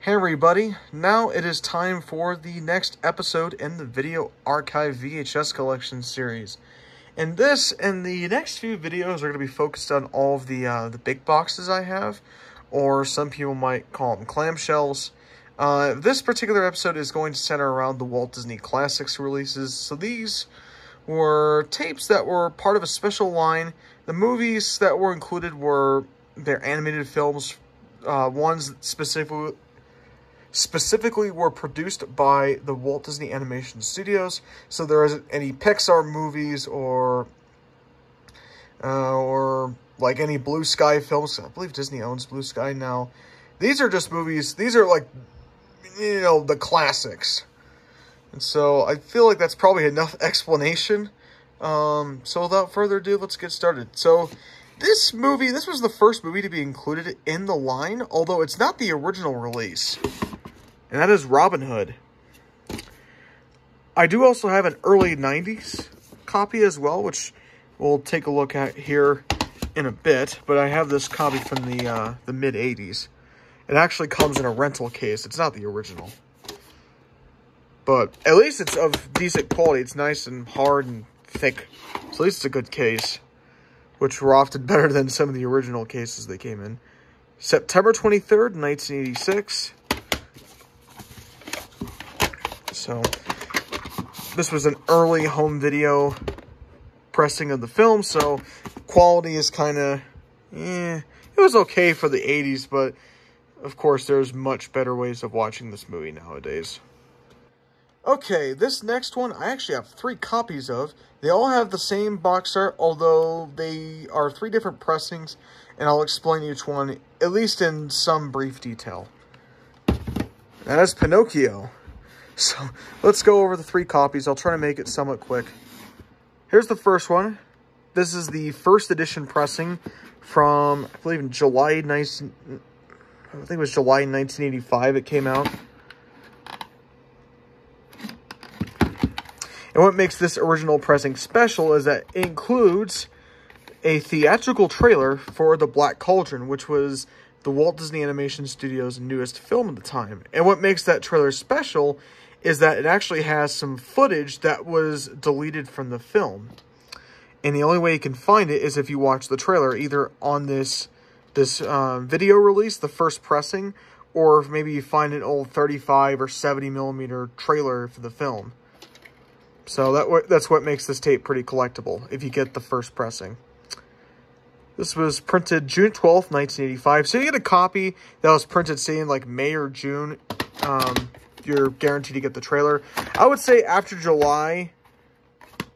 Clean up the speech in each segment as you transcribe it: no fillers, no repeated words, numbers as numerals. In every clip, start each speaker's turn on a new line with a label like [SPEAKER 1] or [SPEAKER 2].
[SPEAKER 1] Hey everybody, now it is time for the next episode in the Video Archive VHS Collection series. And this and the next few videos are going to be focused on all of the big boxes I have, or some people might call them clamshells. This particular episode is going to center around the Walt Disney Classics releases. So these were tapes that were part of a special line. The movies that were included were their animated films, ones that specifically were produced by the Walt Disney Animation Studios. So there isn't any Pixar movies or like any Blue Sky films. I believe Disney owns Blue Sky now. These are just movies. These are like, you know, the classics. And so I feel like that's probably enough explanation. So without further ado, let's get started. So this was the first movie to be included in the line, although it's not the original release. And that is Robin Hood. I do also have an early 90s copy as well, which we'll take a look at here in a bit. But I have this copy from the mid-80s. It actually comes in a rental case. It's not the original. But at least it's of decent quality. It's nice and hard and thick. So at least it's a good case, which were often better than some of the original cases they came in. September 23rd, 1986. So this was an early home video pressing of the film, so quality is kind of, it was okay for the 80s, but of course there's much better ways of watching this movie nowadays. Okay, this next one I actually have 3 copies of. They all have the same box art, although they are 3 different pressings, and I'll explain each one, at least in some brief detail. That is Pinocchio. So let's go over the 3 copies. I'll try to make it somewhat quick. Here's the first one. This is the first edition pressing from, I believe, July 1985 it came out. And what makes this original pressing special is that it includes a theatrical trailer for The Black Cauldron, which was the Walt Disney Animation Studios' newest film at the time. And what makes that trailer special is that it actually has some footage that was deleted from the film. And the only way you can find it is if you watch the trailer, either on this video release, the first pressing, or if maybe you find an old 35 or 70 millimeter trailer for the film. So that's what makes this tape pretty collectible, if you get the first pressing. This was printed June 12th, 1985. So you get a copy that was printed, say, in like May or June. You're guaranteed to get the trailer. I would say after July,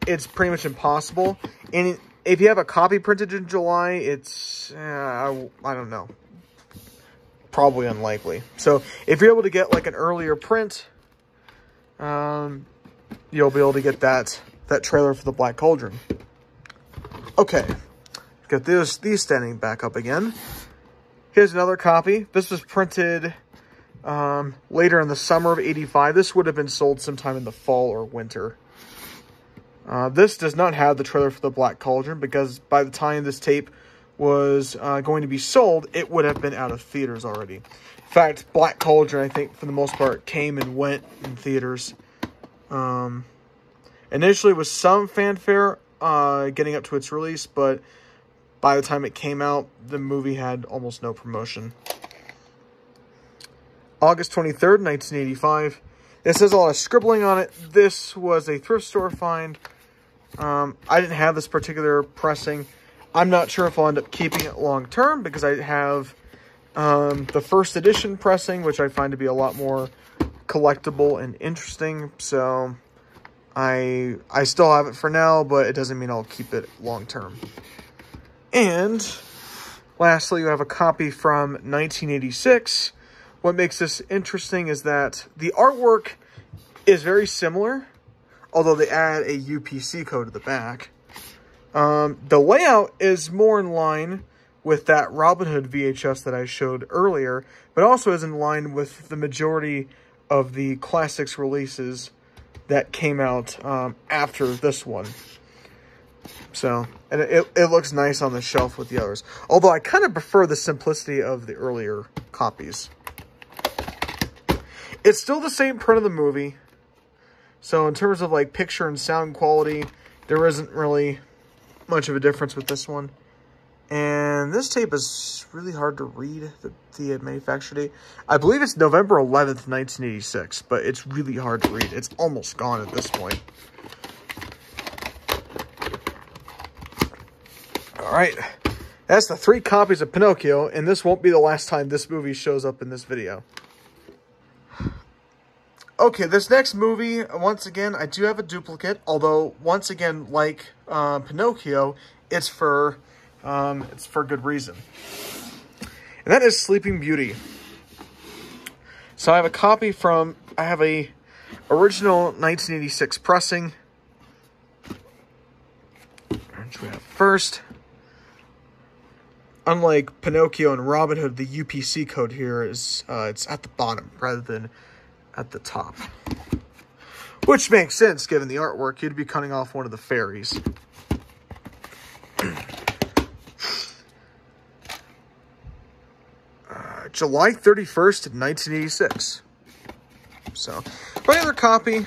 [SPEAKER 1] it's pretty much impossible. And if you have a copy printed in July, it's, I don't know, probably unlikely. So if you're able to get like an earlier print, you'll be able to get that trailer for The Black Cauldron. Okay, got these standing back up again. Here's another copy. This was printed later in the summer of '85. This would have been sold sometime in the fall or winter. This does not have the trailer for The Black Cauldron because by the time this tape was going to be sold, it would have been out of theaters already. In fact, Black Cauldron, I think, for the most part, came and went in theaters. Initially with some fanfare getting up to its release, but by the time it came out, the movie had almost no promotion. August 23rd, 1985. This has a lot of scribbling on it. This was a thrift store find. I didn't have this particular pressing. I'm not sure if I'll end up keeping it long term because I have the first edition pressing, which I find to be a lot more collectible and interesting. So I still have it for now, but it doesn't mean I'll keep it long term. And lastly, you have a copy from 1986. What makes this interesting is that the artwork is very similar, although they add a UPC code to the back. The layout is more in line with that Robin Hood VHS that I showed earlier, but also is in line with the majority of the classics releases that came out after this one. So, and it looks nice on the shelf with the others. Although I kind of prefer the simplicity of the earlier copies. It's still the same print of the movie. So in terms of like picture and sound quality, there isn't really much of a difference with this one. And this tape is really hard to read, the manufacture date. I believe it's November 11th, 1986, but it's really hard to read. It's almost gone at this point. All right, that's the 3 copies of Pinocchio, and this won't be the last time this movie shows up in this video. Okay, this next movie, once again, I do have a duplicate, although, once again, like Pinocchio, it's for good reason. And that is Sleeping Beauty. So I have a copy from, I have a original 1986 pressing. Which we have first. Unlike Pinocchio and Robin Hood, the UPC code here is, it's at the bottom rather than at the top. Which makes sense, given the artwork. You'd be cutting off one of the fairies. July 31st, 1986. So, my other copy.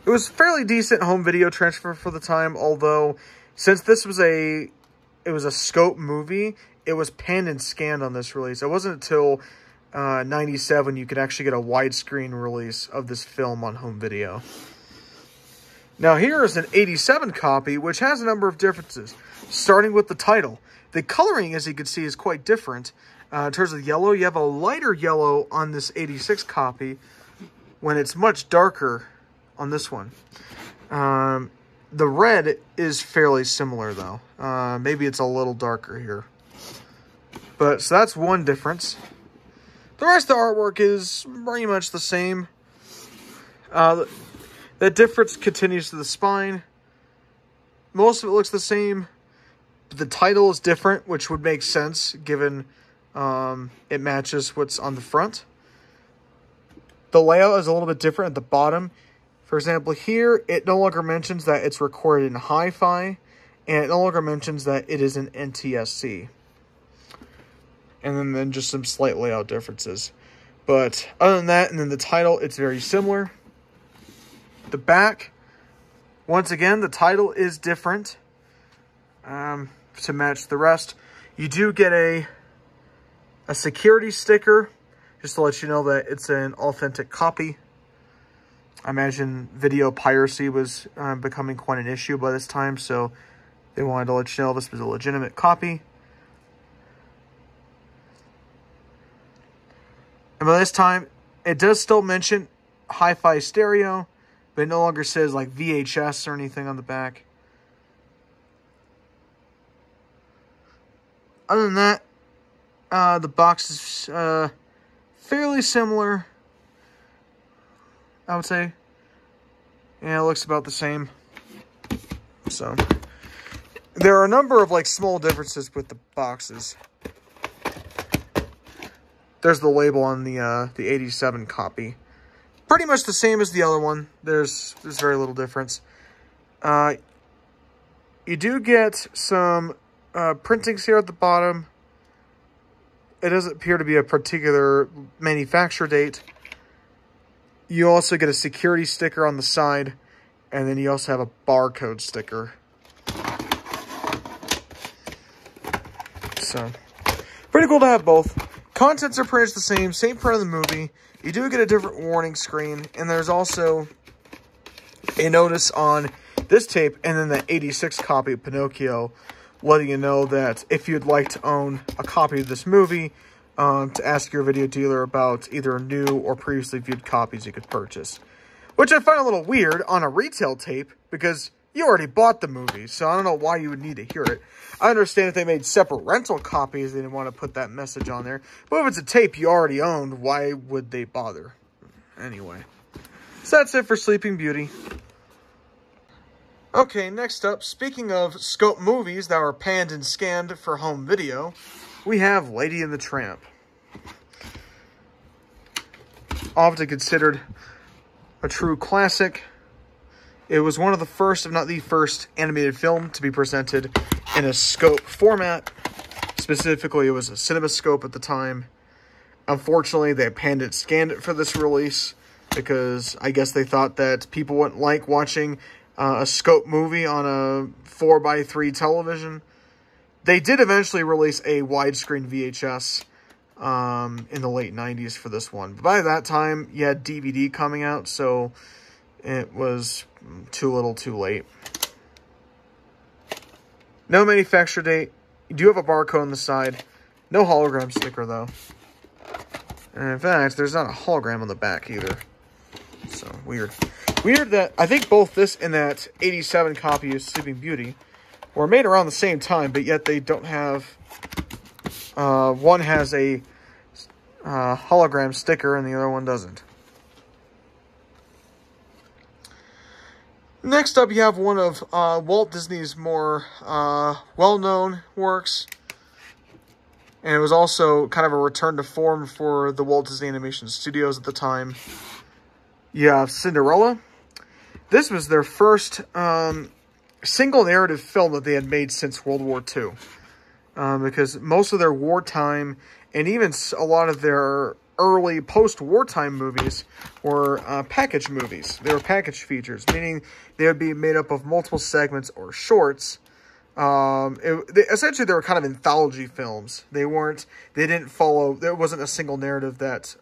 [SPEAKER 1] It was fairly decent home video transfer for the time, although since this was it was a scope movie, it was panned and scanned on this release. It wasn't until 97 you could actually get a widescreen release of this film on home video. Now here is an 87 copy, which has a number of differences, starting with the title. The coloring, as you can see, is quite different. In terms of yellow, you have a lighter yellow on this 86 copy, when it's much darker on this one. The red is fairly similar, though. Maybe it's a little darker here. But, so that's one difference. The rest of the artwork is pretty much the same. That difference continues to the spine. Most of it looks the same. But the title is different, which would make sense given it matches what's on the front. The layout is a little bit different at the bottom. For example, here, it no longer mentions that it's recorded in hi-fi, and it no longer mentions that it is an NTSC. And then just some slight layout differences. But other than that, and then the title, it's very similar. The back, once again, the title is different to match the rest. You do get a security sticker, just to let you know that it's an authentic copy. I imagine video piracy was becoming quite an issue by this time, so they wanted to let you know this was a legitimate copy. And by this time, it does still mention hi-fi stereo, but it no longer says like VHS or anything on the back. Other than that, the box is fairly similar, I would say. Yeah, it looks about the same. So, there are a number of like small differences with the boxes. There's the label on the 87 copy. Pretty much the same as the other one. There's very little difference. You do get some printings here at the bottom. It doesn't appear to be a particular manufacture date. You also get a security sticker on the side, and then you also have a barcode sticker. So, pretty cool to have both. Contents are pretty much the same print of the movie. You do get a different warning screen, and there's also a notice on this tape and then the 86 copy of Pinocchio, letting you know that if you'd like to own a copy of this movie, to ask your video dealer about either new or previously viewed copies you could purchase. Which I find a little weird on a retail tape, because you already bought the movie, so I don't know why you would need to hear it. I understand if they made separate rental copies, they didn't want to put that message on there. But if it's a tape you already owned, why would they bother? Anyway. So that's it for Sleeping Beauty. Okay, next up, speaking of scope movies that were panned and scanned for home video, we have Lady and the Tramp. Often considered a true classic. It was one of the first, if not the first, animated film to be presented in a scope format, Specifically, it was a CinemaScope at the time. Unfortunately, they panned it, scanned it for this release because I guess they thought that people wouldn't like watching a scope movie on a 4x3 television. They did eventually release a widescreen VHS in the late 90s for this one. But by that time, you had DVD coming out, so it was too little too late. No manufacture date. You do have a barcode on the side. No hologram sticker, though. And in fact, there's not a hologram on the back either. So, weird. Weird that I think both this and that 87 copy of Sleeping Beauty were made around the same time, but yet they don't have... one has a hologram sticker and the other one doesn't. Next up, you have one of Walt Disney's more well-known works. And it was also kind of a return to form for the Walt Disney Animation Studios at the time. You have Cinderella. This was their first single narrative film that they had made since World War II. Because most of their wartime and even a lot of their early post-wartime movies were package movies. They were package features, meaning they would be made up of multiple segments or shorts. Essentially, they were kind of anthology films. They didn't follow, there wasn't a single narrative that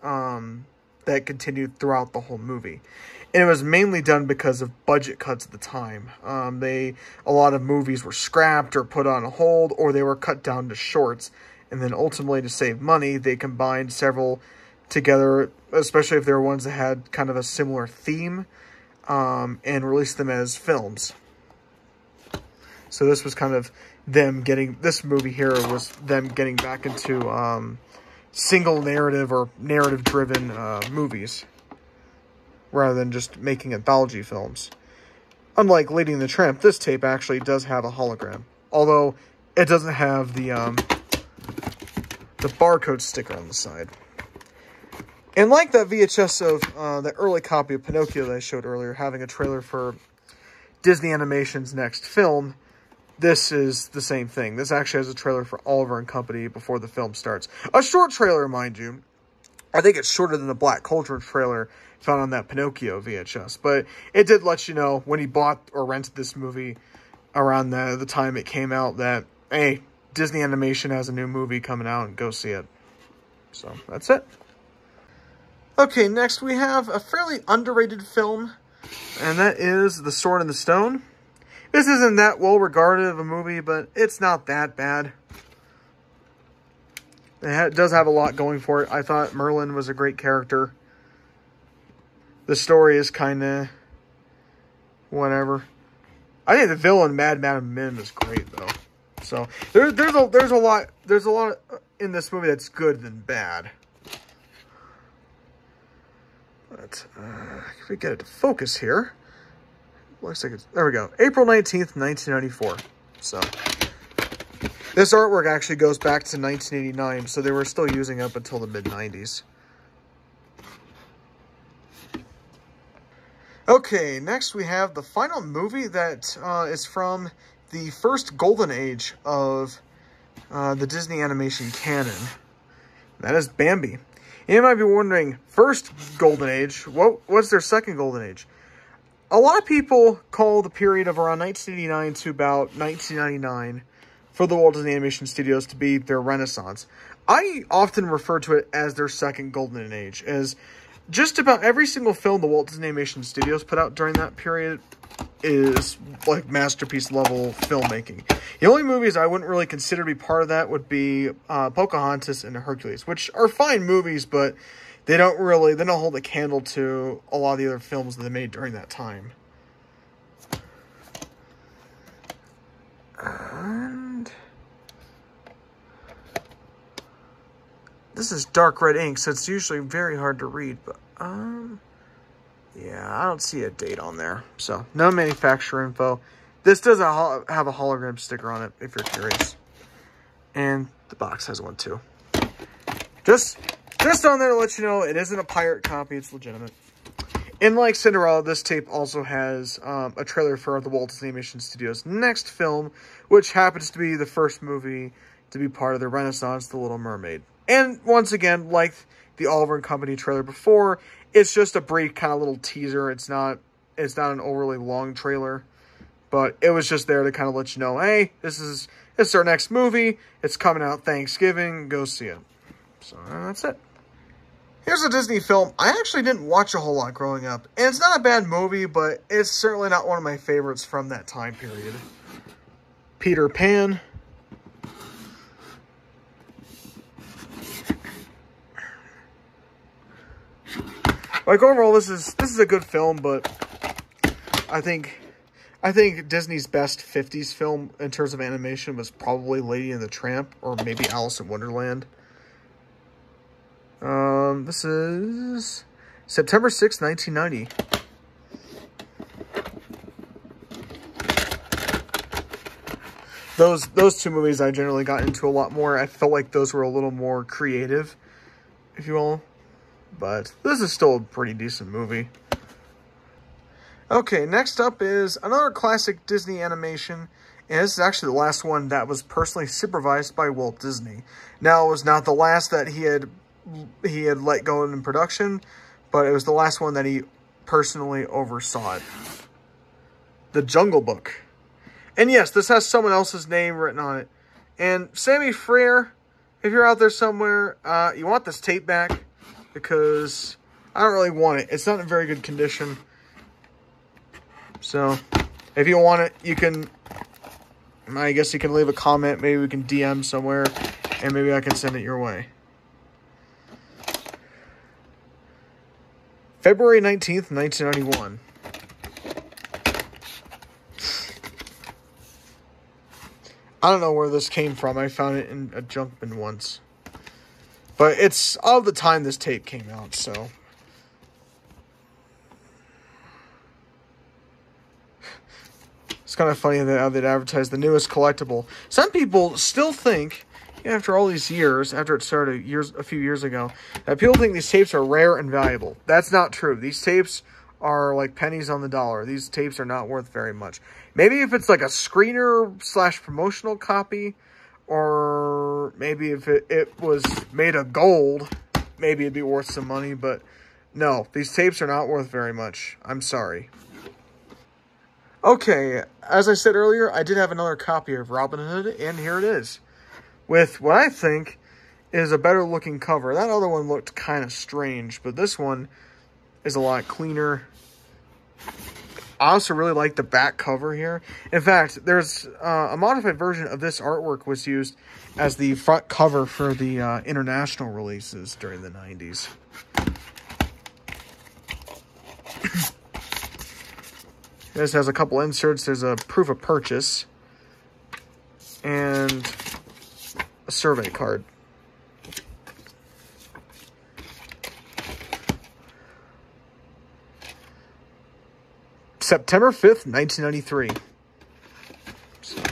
[SPEAKER 1] continued throughout the whole movie. And it was mainly done because of budget cuts at the time. A lot of movies were scrapped or put on hold, or they were cut down to shorts. And then ultimately, to save money, they combined several together, especially if there were ones that had kind of a similar theme, and released them as films. So this was kind of them this movie here was them getting back into single narrative or narrative-driven movies, rather than just making anthology films. Unlike Lady and the Tramp, this tape actually does have a hologram, although it doesn't have the barcode sticker on the side. And like that VHS of the early copy of Pinocchio that I showed earlier, having a trailer for Disney Animation's next film, this is the same thing. This actually has a trailer for Oliver and Company before the film starts. A short trailer, mind you. I think it's shorter than the Black Cauldron trailer found on that Pinocchio VHS. But it did let you know when he bought or rented this movie around the time it came out that, hey, Disney Animation has a new movie coming out and go see it. So, that's it. Okay, next we have a fairly underrated film, and that is The Sword and the Stone. This isn't that well regarded of a movie, but it's not that bad. It does have a lot going for it. I thought Merlin was a great character. The story is kind of whatever. I think the villain, Mad Madam Mim, is great though. So there's a lot in this movie that's good than bad. But if we get it to focus here. Looks like it's, there we go. April 19th, 1994. So, this artwork actually goes back to 1989, so they were still using it up until the mid-90s. Okay, next we have the final movie that is from the first golden age of the Disney animation canon. That is Bambi. And you might be wondering, first golden age, what's their second golden age? A lot of people call the period of around 1989 to about 1999 for the Walt Disney Animation Studios to be their renaissance. I often refer to it as their second golden age, as just about every single film the Walt Disney Animation Studios put out during that period is like masterpiece level filmmaking. The only movies I wouldn't really consider to be part of that would be Pocahontas and Hercules, which are fine movies, but they don't hold a candle to a lot of the other films that they made during that time. And this is dark red ink, so it's usually very hard to read, but yeah, I don't see a date on there. So, no manufacturer info. This does have a hologram sticker on it, if you're curious. And the box has one too. Just on there to let you know, it isn't a pirate copy, it's legitimate. And like Cinderella, this tape also has a trailer for the Walt Disney Animation Studios' next film, which happens to be the first movie to be part of the Renaissance, The Little Mermaid. And once again, like the Oliver and Company trailer before, it's just a brief kind of little teaser. It's not an overly long trailer, but it was just there to kind of let you know, hey, this is our next movie. It's coming out Thanksgiving. Go see it. So that's it. Here's a Disney film I actually didn't watch a whole lot growing up. And it's not a bad movie, but it's certainly not one of my favorites from that time period. Peter Pan. Like, overall, this is a good film, but I think Disney's best 50s film in terms of animation was probably Lady and the Tramp, or maybe Alice in Wonderland. This is September 6th, 1990. Those two movies I generally got into a lot more. I felt like those were a little more creative, if you will. But this is still a pretty decent movie. Okay, next up is another classic Disney animation. And this is actually the last one that was personally supervised by Walt Disney. Now, it was not the last that he had let go in production, but it was the last one that he personally oversaw it. The Jungle Book. And yes, this has someone else's name written on it. And Sammy Frere, if you're out there somewhere, you want this tape back, because I don't really want it. It's not in very good condition. So, if you want it, you can, I guess you can leave a comment. Maybe we can DM somewhere, and maybe I can send it your way. February 19th, 1991. I don't know where this came from. I found it in a junk bin once. But it's of the time this tape came out, so. It's kind of funny that how they'd advertise the newest collectible. Some people still think, after all these years, after it started a few years ago, that people think these tapes are rare and valuable. That's not true. These tapes are like pennies on the dollar. These tapes are not worth very much. Maybe if it's like a screener / promotional copy, or maybe if it was made of gold, maybe it'd be worth some money. But no, these tapes are not worth very much. I'm sorry. Okay, as I said earlier, I did have another copy of Robin Hood, and here it is, with what I think is a better looking cover. That other one looked kind of strange, but this one is a lot cleaner. I also really like the back cover here. In fact, there's a modified version of this artwork was used as the front cover for the international releases during the 90s. This has a couple inserts. There's a proof of purchase and a survey card. September 5th, 1993. So,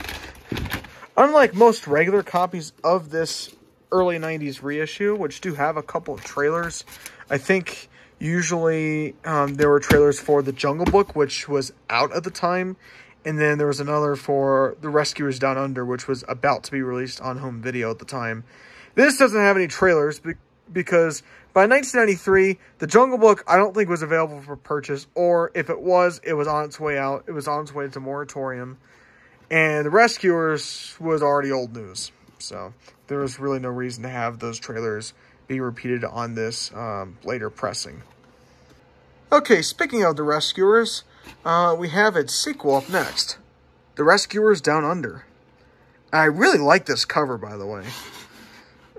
[SPEAKER 1] unlike most regular copies of this early 90s reissue, which do have a couple of trailers, I think usually there were trailers for The Jungle Book, which was out at the time, and then there was another for The Rescuers Down Under, which was about to be released on home video at the time. This doesn't have any trailers because by 1993, The Jungle Book I don't think was available for purchase, or if it was on its way out. It was on its way to moratorium, and The Rescuers was already old news, so there was really no reason to have those trailers be repeated on this later pressing. Okay, speaking of The Rescuers, we have its sequel up next, The Rescuers Down Under. I really like this cover, by the way.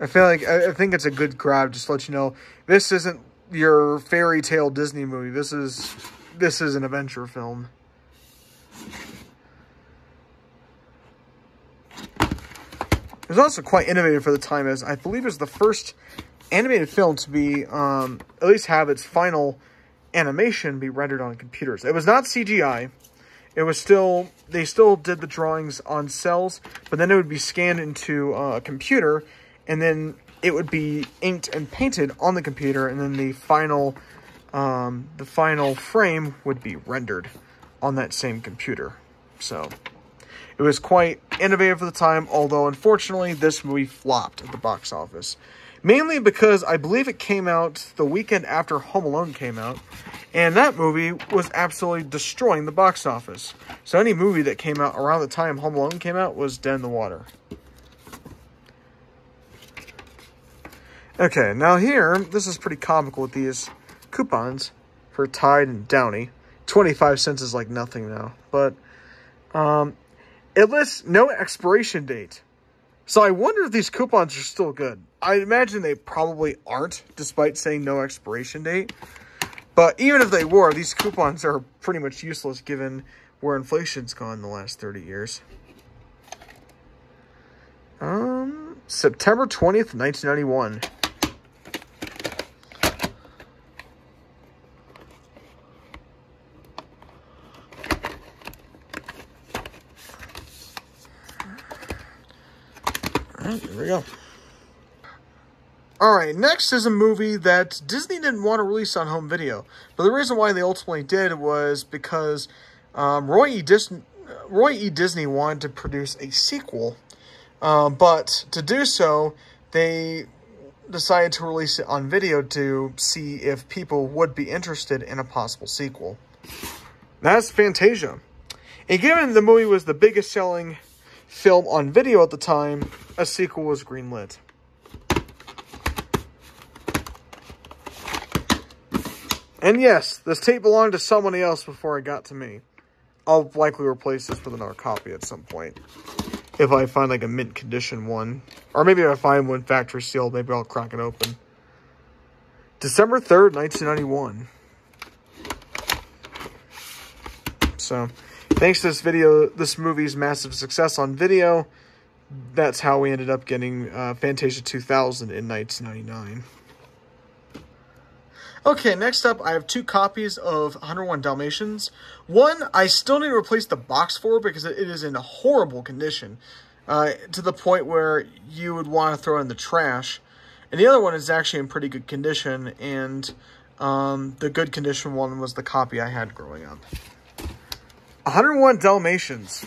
[SPEAKER 1] I think it's a good grab, just to let you know, this isn't your fairy tale Disney movie. This is an adventure film. It was also quite innovative for the time, as I believe it was the first animated film to be, at least have its final animation be rendered on computers. It was not CGI. It was still, they still did the drawings on cells, but then it would be scanned into a computer, and then it would be inked and painted on the computer, and then the final frame would be rendered on that same computer. So, It was quite innovative for the time, although unfortunately this movie flopped at the box office. Mainly because I believe it came out the weekend after Home Alone came out, and that movie was absolutely destroying the box office. So any movie that came out around the time Home Alone came out was dead in the water. Okay, now here, this is pretty comical with these coupons for Tide and Downy. 25 cents is like nothing now, but it lists no expiration date. So I wonder if these coupons are still good. I imagine they probably aren't, despite saying no expiration date. But even if they were, these coupons are pretty much useless given where inflation's gone in the last 30 years. September 20th, 1991. Here we go. Alright, next is a movie that Disney didn't want to release on home video. But the reason why they ultimately did was because Roy E. Disney wanted to produce a sequel. But to do so, they decided to release it on video to see if people would be interested in a possible sequel. That's Fantasia. And given the movie was the biggest selling film on video at the time, a sequel was greenlit. And yes, this tape belonged to somebody else before it got to me. I'll likely replace this with another copy at some point. If I find like a mint condition one. Or maybe if I find one factory sealed, maybe I'll crack it open. December 3rd, 1991. So, thanks to this movie's massive success on video, that's how we ended up getting Fantasia 2000 in 1999. Okay, next up, I have 2 copies of 101 Dalmatians. One, I still need to replace the box for because it is in horrible condition, to the point where you would want to throw it in the trash. And the other one is actually in pretty good condition, and the good condition one was the copy I had growing up. 101 Dalmatians.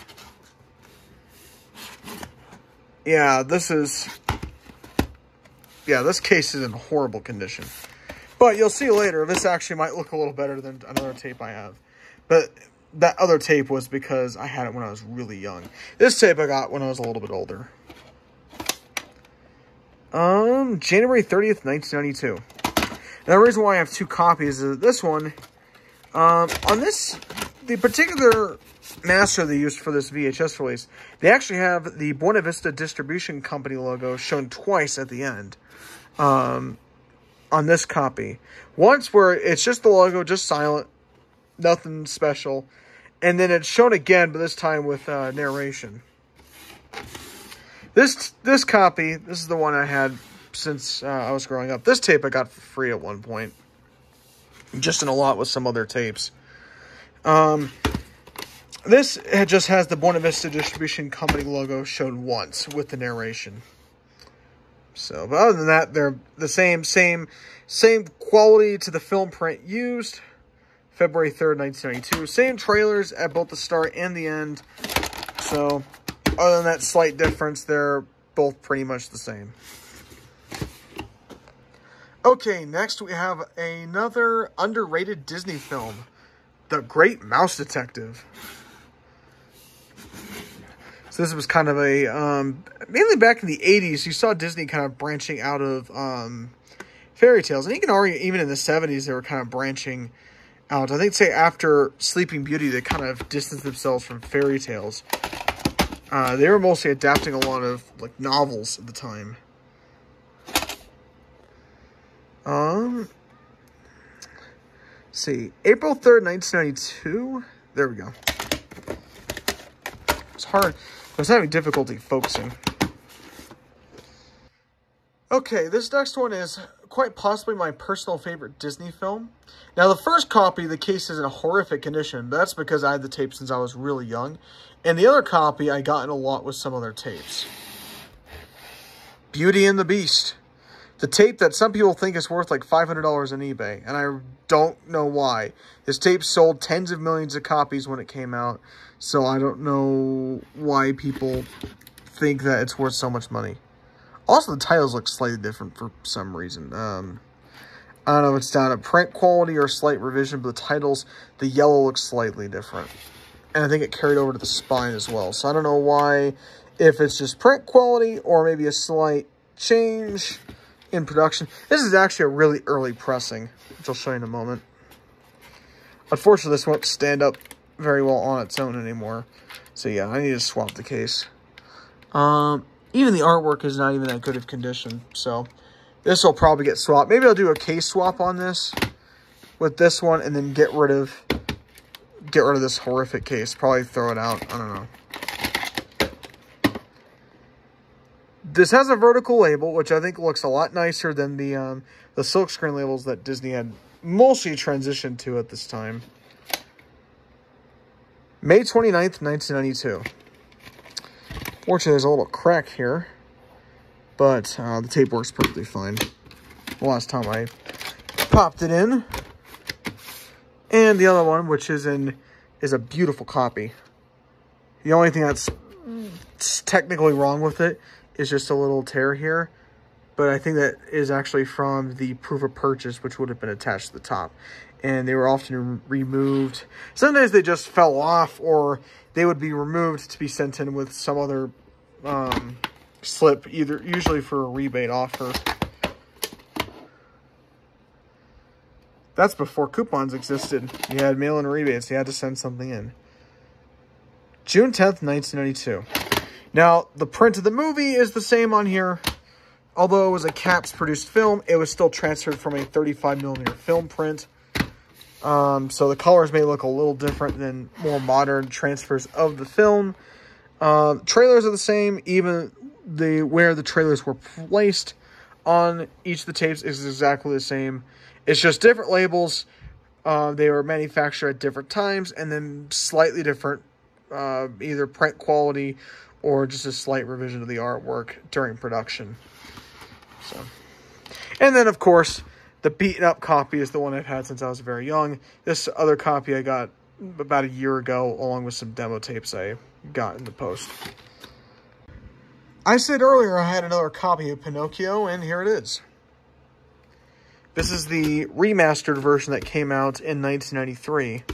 [SPEAKER 1] Yeah, this case is in horrible condition. But you'll see later, this actually might look a little better than another tape I have. But that other tape was because I had it when I was really young. This tape I got when I was a little bit older. January 30th, 1992. Now, the reason why I have 2 copies is this one. On this, the particular master they used for this VHS release, they actually have the Buena Vista Distribution Company logo shown twice at the end. On this copy. Once where it's just the logo, just silent, nothing special. And then it's shown again, but this time with narration. This copy, this is the one I had since I was growing up. This tape I got for free at one point. Just in a lot with some other tapes. This just has the Buena Vista Distribution Company logo shown once with the narration. So, but other than that, they're the same quality to the film print used. February 3rd, 1992. Same trailers at both the start and the end. So, other than that slight difference, they're both pretty much the same. Okay, next we have another underrated Disney film, The Great Mouse Detective. So this was kind of a, mainly back in the 80s, you saw Disney kind of branching out of fairy tales. And you can argue even in the 70s they were kind of branching out. I think, say, after Sleeping Beauty, they kind of distanced themselves from fairy tales. They were mostly adapting a lot of like novels at the time. Let's see, April 3rd, 1992. There we go. It's hard. I was having difficulty focusing. Okay, this next one is quite possibly my personal favorite Disney film. Now, the first copy, the case is in a horrific condition, but that's because I had the tape since I was really young. And the other copy I got in a lot with some other tapes. Beauty and the Beast. The tape that some people think is worth like $500 on eBay, and I don't know why. This tape sold tens of millions of copies when it came out, so I don't know why people think that it's worth so much money. Also, the titles look slightly different for some reason. I don't know if it's down to print quality or slight revision, but the titles, the yellow looks slightly different. And I think it carried over to the spine as well. So I don't know why, if it's just print quality or maybe a slight change in production. This is actually a really early pressing, which I'll show you in a moment. Unfortunately, this won't stand up very well on its own anymore. So yeah, I need to swap the case. Even the artwork is not even that good of condition, so this will probably get swapped. Maybe I'll do a case swap on this with this one, and then get rid of this horrific case. Probably throw it out. I don't know. This has a vertical label, which I think looks a lot nicer than the silkscreen labels that Disney had mostly transitioned to at this time. May 29th, 1992. Fortunately, there's a little crack here, but the tape works perfectly fine. The last time I popped it in. And the other one, which is a beautiful copy. The only thing that's technically wrong with it is just a little tear here, but I think that is actually from the proof of purchase, which would have been attached to the top. And they were often removed. Sometimes they just fell off, or they would be removed to be sent in with some other slip, usually for a rebate offer. That's before coupons existed. You had mail-in rebates. You had to send something in. June 10th, 1992. Now, the print of the movie is the same on here. Although it was a Caps-produced film, it was still transferred from a 35mm film print. So the colors may look a little different than more modern transfers of the film. Trailers are the same. Even where the trailers were placed on each of the tapes is exactly the same. It's just different labels. They were manufactured at different times, and then slightly different either print quality or just a slight revision of the artwork during production. So, and then, of course, the beaten-up copy is the one I've had since I was very young. This other copy I got about a year ago, along with some demo tapes I got in the post. I said earlier I had another copy of Pinocchio, and here it is. This is the remastered version that came out in 1993.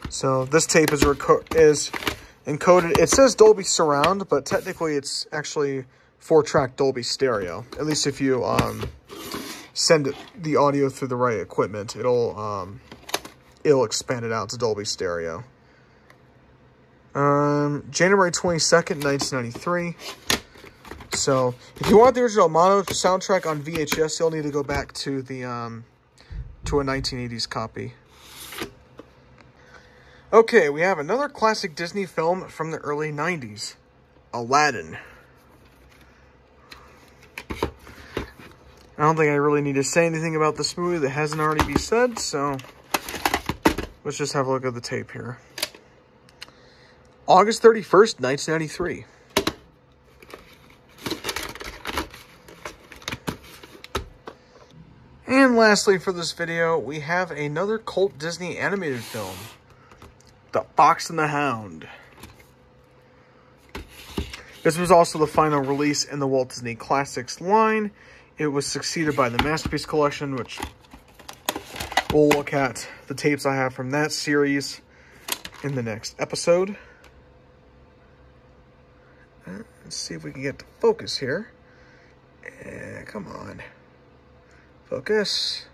[SPEAKER 1] So this tape is encoded. It says Dolby Surround, but technically it's actually 4-track Dolby Stereo. At least if you send the audio through the right equipment, it'll expand it out to Dolby Stereo. January 22nd, 1993. So if you want the original mono soundtrack on VHS, you'll need to go back to the to a 1980s copy. Okay, we have another classic Disney film from the early 90s, Aladdin. I don't think I really need to say anything about this movie that hasn't already been said, so let's just have a look at the tape here. August 31st, 1993. And lastly for this video, we have another cult Disney animated film, The Fox and the Hound. This was also the final release in the Walt Disney Classics line. It was succeeded by the Masterpiece Collection, which we'll look at the tapes I have from that series in the next episode. Let's see if we can get to focus here. Come on. Focus.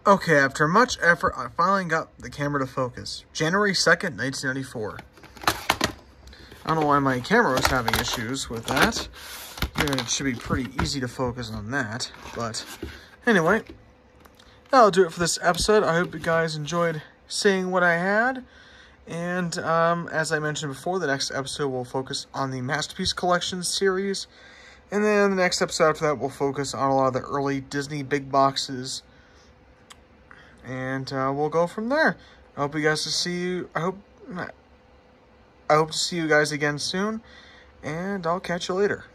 [SPEAKER 1] Okay, after much effort, I finally got the camera to focus. January 2nd, 1994. I don't know why my camera was having issues with that. It should be pretty easy to focus on that. But anyway, that'll do it for this episode. I hope you guys enjoyed seeing what I had. And as I mentioned before, the next episode will focus on the Masterpiece Collection series. And then the next episode after that will focus on a lot of the early Disney big boxes. And we'll go from there. I hope you guys to see you. I hope to see you guys again soon. And I'll catch you later.